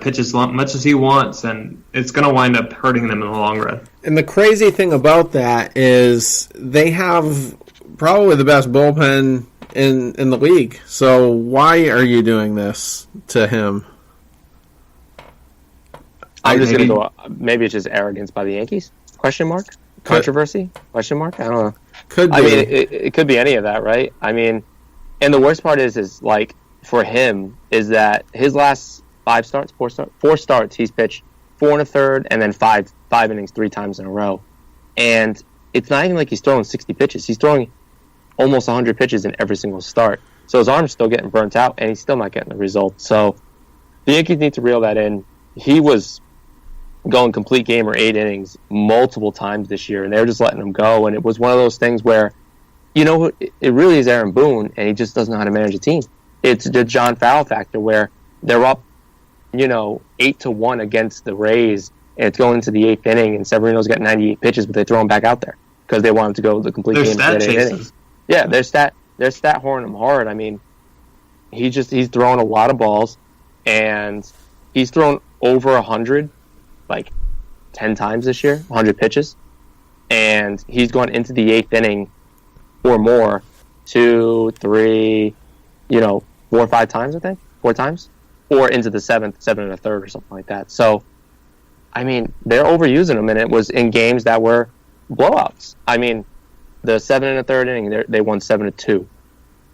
pitch as much as he wants, and it's going to wind up hurting them in the long run. And the crazy thing about that is they have probably the best bullpen in the league. So why are you doing this to him? I'm just going to go, maybe it's just arrogance by the Yankees? Question mark? Controversy? Question mark? I don't know. Could be. I mean, it could be any of that, right? I mean, and the worst part is like, for him, is that his last four starts, he's pitched 4 1/3 and then five innings 3 times in a row. And it's not even like he's throwing 60 pitches. He's throwing almost 100 pitches in every single start. So his arm's still getting burnt out, and he's still not getting the result. So the Yankees need to reel that in. He was going complete game or 8 innings multiple times this year, and they were just letting him go. And it was one of those things where, it really is Aaron Boone, and he just doesn't know how to manage a team. It's the John Farrell factor where they're up, 8-1 against the Rays, and it's going into the 8th inning, and Severino's got 98 pitches, but they throw him back out there because they want him to go the complete game. Stat chases. Yeah, they're stat horning him hard. I mean, he's throwing a lot of balls, and he's thrown over 100, like 10 times this year, 100 pitches, and he's gone into the 8th inning or more 2, 3, 4 or 5 times, I think, 4 times, or into the 7th, 7 1/3 or something like that. So, I mean, they're overusing him, and it was in games that were blowouts. I mean, the 7 1/3 inning, they won 7-2.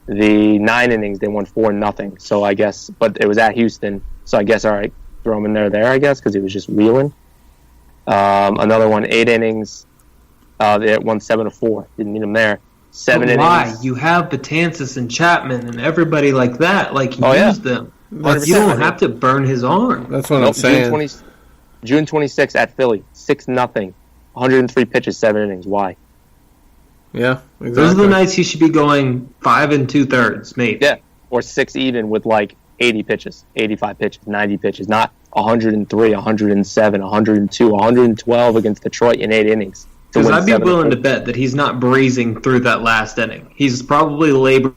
The 9 innings, they won 4-0. So I guess, but it was at Houston. So I guess, all right, throw him in there, I guess, because he was just wheeling. Another one, 8 innings, they won 7-4. Didn't need him there. 7 innings. Why? You have Betances and Chapman and everybody like that. Like, use them. You don't have to burn his arm. That's what I'm saying. June 26th at Philly, 6-0. 103 pitches, 7 innings. Why? Yeah, exactly. Those are the nights he should be going 5 2/3, maybe. Yeah, or 6 even with like 80 pitches, 85 pitches, 90 pitches, not 103, 107, 102, 112 against Detroit in 8 innings. Because I'd be willing to bet that he's not breezing through that last inning. He's probably laboring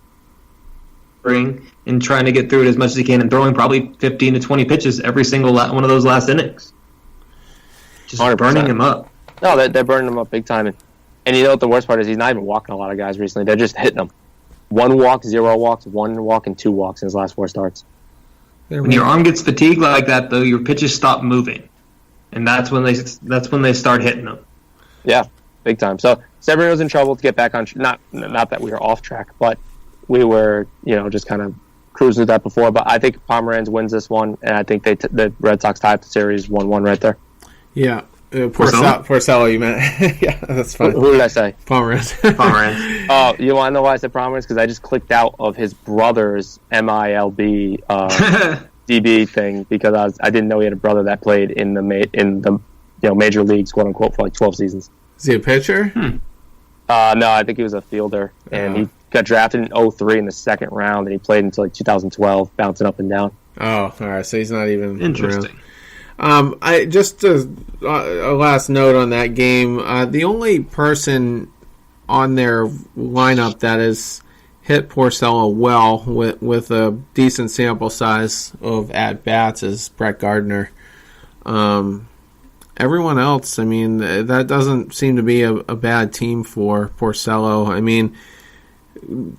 and trying to get through it as much as he can and throwing probably 15 to 20 pitches every single one of those last innings. Just 100%. Burning him up. No, they're burning him up big time. And you know what the worst part is? He's not even walking a lot of guys recently. They're just hitting them. 1 walk, 0 walks, 1 walk, and 2 walks in his last 4 starts. When your arm gets fatigued like that, though, your pitches stop moving. And that's when they start hitting them. Yeah, big time. So Severino's in trouble to get back on. Not that we were off track, but we were, just kind of cruising with that before. But I think Pomeranz wins this one, and I think the Red Sox tied the series 1-1 right there. Yeah, Porcello, you meant? Yeah, that's fine. Who did I say? Pomeranz. Oh, you want to know why I said Pomeranz? Because I just clicked out of his brother's MILB DB thing because I didn't know he had a brother that played in the major leagues, quote unquote, for like 12 seasons. Is he a pitcher? No, I think he was a fielder, and he got drafted in 2003 in the 2nd round, and he played until like 2012, bouncing up and down. Oh, all right. So he's not even interesting. I just a last note on that game. The only person on their lineup that has hit Porcello well with a decent sample size of at bats is Brett Gardner. Everyone else, I mean, that doesn't seem to be a bad team for Porcello. I mean,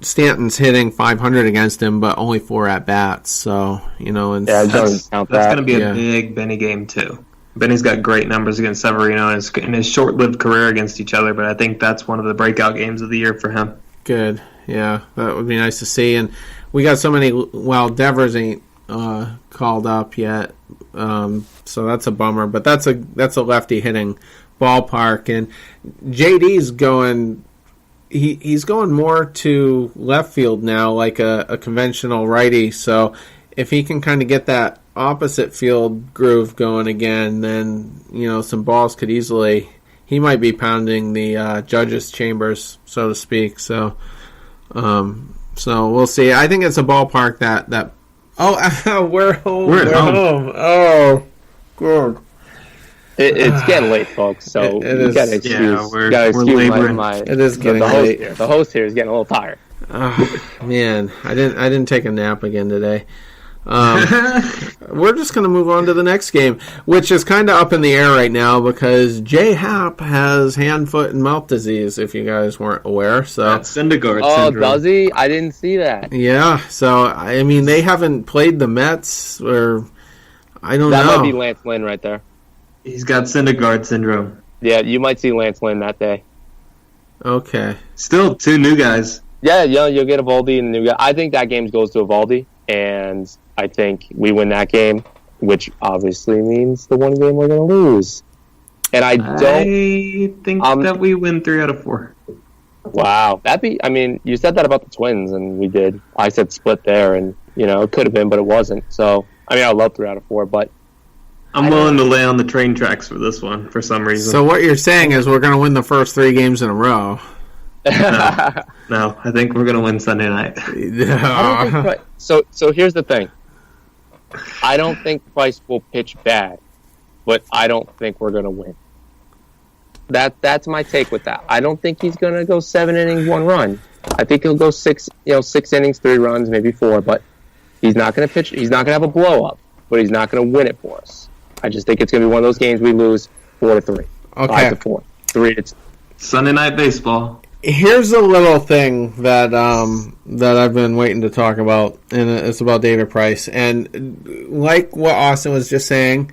Stanton's hitting 500 against him, but only 4 at bats. So and that's going to be a big Benny game too. Benny's got great numbers against Severino in his short-lived career against each other, but I think that's one of the breakout games of the year for him. Good, yeah, that would be nice to see. And we got so many. Well, Devers ain't called up yet, so that's a bummer. But that's a lefty hitting ballpark, and JD's going. He's going more to left field now, like a conventional righty. So if he can kind of get that opposite field groove going again, then some balls could easily. He might be pounding the judges' chambers, so to speak. So we'll see. I think it's a ballpark that. Oh, we're home. We're home. Oh, good. It's getting late, folks. So you got to excuse. Yeah, we're laboring. It is getting late. The host here is getting a little tired. Oh, man, I didn't take a nap again today. We're just going to move on to the next game, which is kind of up in the air right now because J Happ has hand, foot, and mouth disease, if you guys weren't aware. So That's Syndergaard syndrome. does he? I didn't see that. yeah, so, I mean, they haven't played the Mets, or I don't know. That might be Lance Lynn right there. He's got Syndergaard syndrome. Yeah, you might see Lance Lynn that day. Okay. Still 2 new guys. Yeah, you'll get Evaldi and the new guy. I think that game goes to Evaldi, and I think we win that game, which obviously means the one game we're going to lose. And I think that we win 3 out of 4. Wow. You said that about the Twins, and we did. I said split there, and, it could have been, but it wasn't. So, I love 3 out of 4, but I'm willing to lay on the train tracks for this one for some reason. So what you're saying is we're going to win the first 3 games in a row. No, I think we're going to win Sunday night. I don't think so here's the thing. I don't think Price will pitch bad, but I don't think we're going to win. That's my take with that. I don't think he's going to go 7 innings, 1 run. I think he'll go 6 innings, 3 runs, maybe 4, but he's not going to pitch. He's not going to have a blow up, but he's not going to win it for us. I just think it's going to be one of those games we lose 4-3, okay. 5-4, 3-2. Sunday night baseball. Here's a little thing that I've been waiting to talk about, and it's about David Price. And like what Austin was just saying,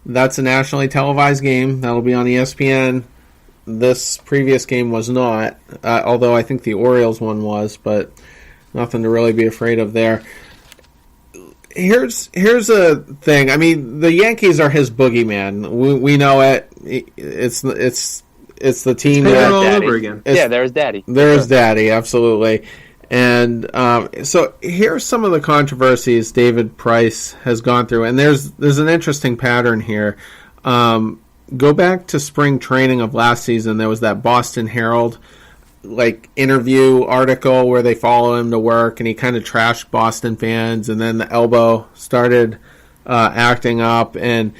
that's a nationally televised game. That'll be on ESPN. This previous game was not, although I think the Orioles one was, but nothing to really be afraid of there. Here's a thing. The Yankees are his boogeyman. We know it. It's the team that all over again. There's Daddy. There's Daddy, absolutely. And so here's some of the controversies David Price has gone through, and there's an interesting pattern here. Go back to spring training of last season. There was that Boston Herald interview article where they follow him to work, and he kind of trashed Boston fans, and then the elbow started acting up, and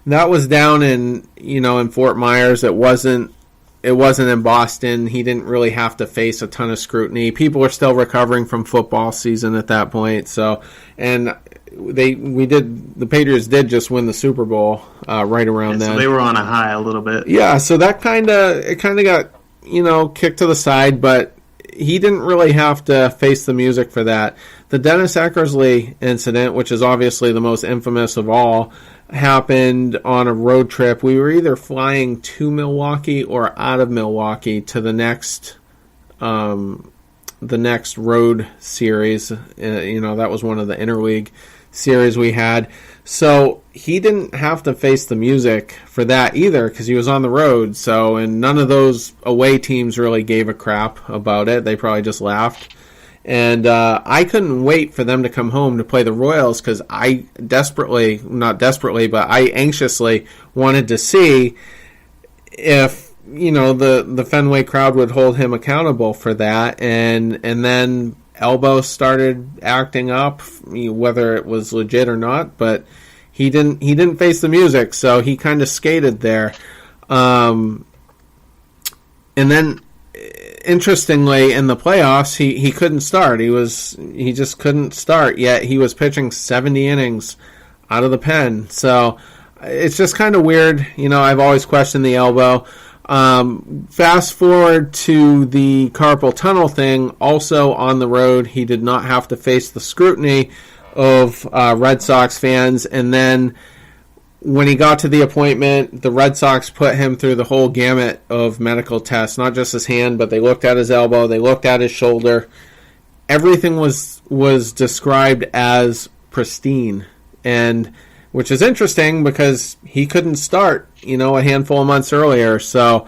that was down in Fort Myers. It wasn't in Boston. He didn't really have to face a ton of scrutiny. People were still recovering from football season at that point. So, and the Patriots did just win the Super Bowl right around then. So they were on a high a little bit. Yeah, so that kind of got kicked to the side, but he didn't really have to face the music for that. The Dennis Eckersley incident, which is obviously the most infamous of all, happened on a road trip. We were either flying to Milwaukee or out of Milwaukee to the next road series. That was one of the interleague series we had. So he didn't have to face the music for that either because he was on the road. So, and none of those away teams really gave a crap about it. They probably just laughed. And I couldn't wait for them to come home to play the Royals because I anxiously wanted to see if, the Fenway crowd would hold him accountable for that. And then elbow started acting up, whether it was legit or not, but he didn't face the music, so he kind of skated there. And then, interestingly, in the playoffs, he couldn't start. He just couldn't start. Yet he was pitching 70 innings out of the pen. So it's just kind of weird. I've always questioned the elbow. Fast forward to the carpal tunnel thing. Also on the road, he did not have to face the scrutiny of Red Sox fans. And then when he got to the appointment, the Red Sox put him through the whole gamut of medical tests, not just his hand, but they looked at his elbow, they looked at his shoulder. Everything was described as pristine, and which is interesting because he couldn't start, a handful of months earlier. So,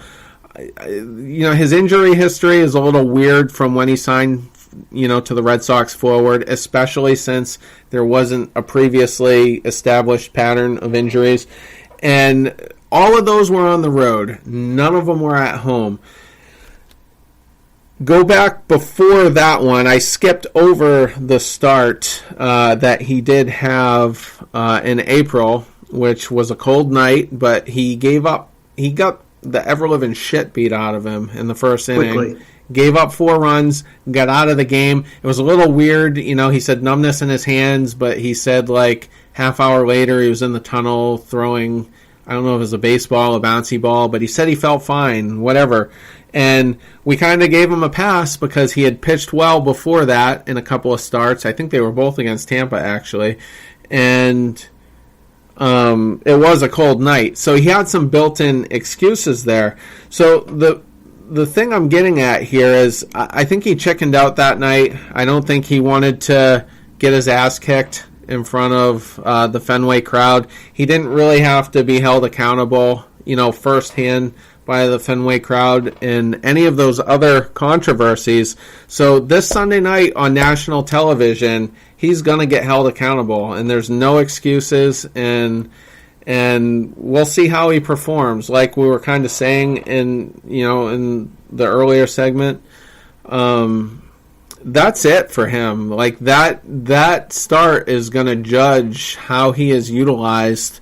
his injury history is a little weird from when he signed, to the Red Sox forward, especially since there wasn't a previously established pattern of injuries. And all of those were on the road. None of them were at home. Go back before that one. I skipped over the start that he did have in April, which was a cold night, but he gave up. He got the ever-living shit beat out of him in the first inning. gave up 4 runs, got out of the game. It was a little weird, he said numbness in his hands, but he said like half hour later he was in the tunnel throwing, I don't know if it was a baseball, a bouncy ball, but he said he felt fine, whatever. And we kind of gave him a pass because he had pitched well before that in a couple of starts. I think they were both against Tampa, actually. And it was a cold night. So he had some built-in excuses there. So the thing I'm getting at here is I think he chickened out that night. I don't think he wanted to get his ass kicked in front of the Fenway crowd. He didn't really have to be held accountable, firsthand by the Fenway crowd in any of those other controversies. So this Sunday night on national television, he's going to get held accountable, and there's no excuses, and we'll see how he performs. Like we were kind of saying in the earlier segment, that's it for him. Like that start is going to judge how he is utilized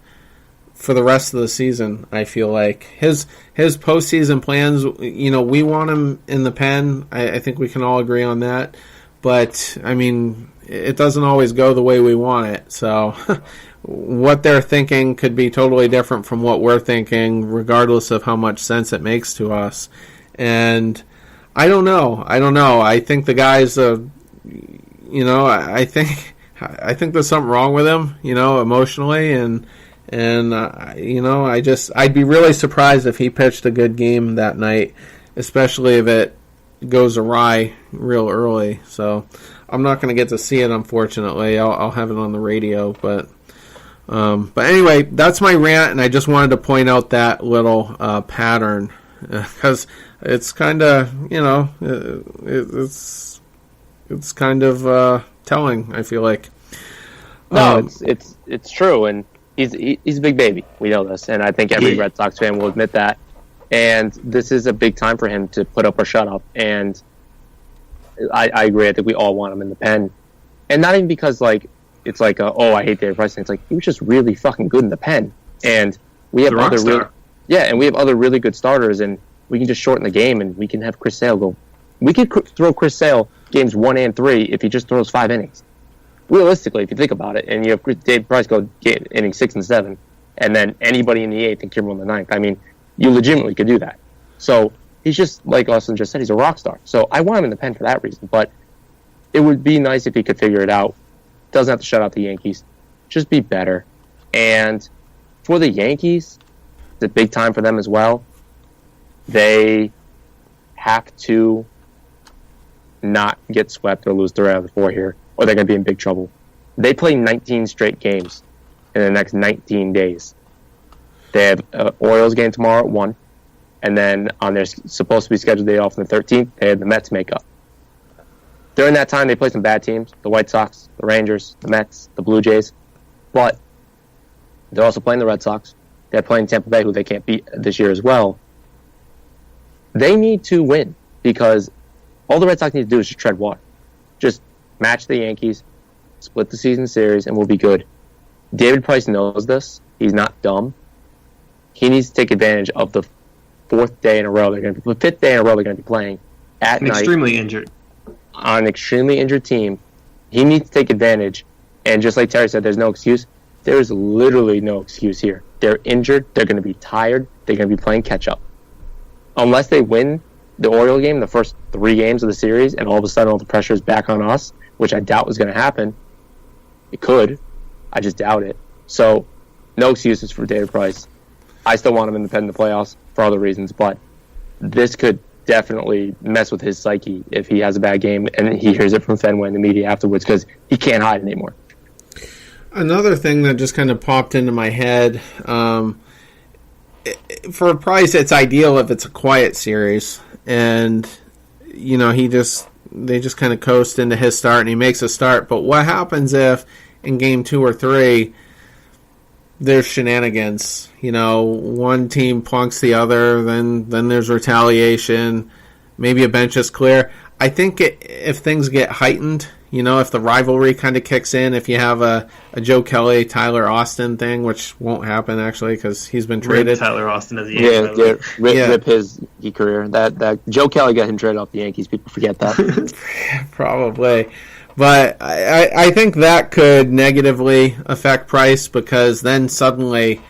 for the rest of the season. I feel like his postseason plans, we want him in the pen. I think we can all agree on that. But I mean, it doesn't always go the way we want it. So what they're thinking could be totally different from what we're thinking, regardless of how much sense it makes to us. And I don't know. I think the guy's I think there's something wrong with him, emotionally, and I'd be really surprised if he pitched a good game that night, especially if it goes awry real early. So I'm not going to get to see it, unfortunately. I'll have it on the radio, but anyway, that's my rant, and I just wanted to point out that little pattern because it's kind of it's kind of telling. I feel like it's true, and he's a big baby. We know this, and I think every Red Sox fan will admit that. And this is a big time for him to put up or shut up. And I agree. I think we all want him in the pen, and not even because it's I hate David Price. It's like he was just really fucking good in the pen, and we have other really good starters, and we can just shorten the game, and we can have Chris Sale go. We could throw Chris Sale games 1 and 3 if he just throws 5 innings. Realistically, if you think about it, and you have Dave Price go innings 6 and 7, and then anybody in the 8th and Kimbrel in the 9th. I mean, you legitimately could do that. So he's just, like Austin just said, he's a rock star. So I want him in the pen for that reason. But it would be nice if he could figure it out. Doesn't have to shut out the Yankees. Just be better. And for the Yankees, it's a big time for them as well. They have to not get swept or lose 3 out of the 4 here, or they're going to be in big trouble. They play 19 straight games in the next 19 days. They have an Orioles game tomorrow at 1, and then on their supposed to be scheduled day off on the 13th, they have the Mets make up. During that time, they play some bad teams, the White Sox, the Rangers, the Mets, the Blue Jays, but they're also playing the Red Sox. They're playing Tampa Bay, who they can't beat this year as well. They need to win, because all the Red Sox need to do is just tread water. Just match the Yankees, split the season series, and we'll be good. David Price knows this. He's not dumb. He needs to take advantage of the 5th day in a row they're going to be playing at night. Extremely injured. On an extremely injured team. He needs to take advantage. And just like Terry said, there's no excuse. There's literally no excuse here. They're injured. They're going to be tired. They're going to be playing catch-up. Unless they win the Oriole game, the first 3 games of the series, and all of a sudden all the pressure is back on us, which I doubt was going to happen. It could. I just doubt it. So, no excuses for David Price. I still want him in the playoffs for other reasons, but this could definitely mess with his psyche if he has a bad game and he hears it from Fenway in the media afterwards, because he can't hide anymore. Another thing that just kind of popped into my head, for Price, it's ideal if it's a quiet series, and they just kind of coast into his start and he makes a start. But what happens if in game 2 or 3 there's shenanigans? One team plunks the other, then there's retaliation, maybe a bench is clear. I think if things get heightened, if the rivalry kind of kicks in, if you have a Joe Kelly, Tyler Austin thing, which won't happen actually because he's been traded. Rip Tyler Austin as a Yankee. Rip his career. That Joe Kelly got him traded off the Yankees. People forget that. Probably. But I think that could negatively affect Price because then suddenly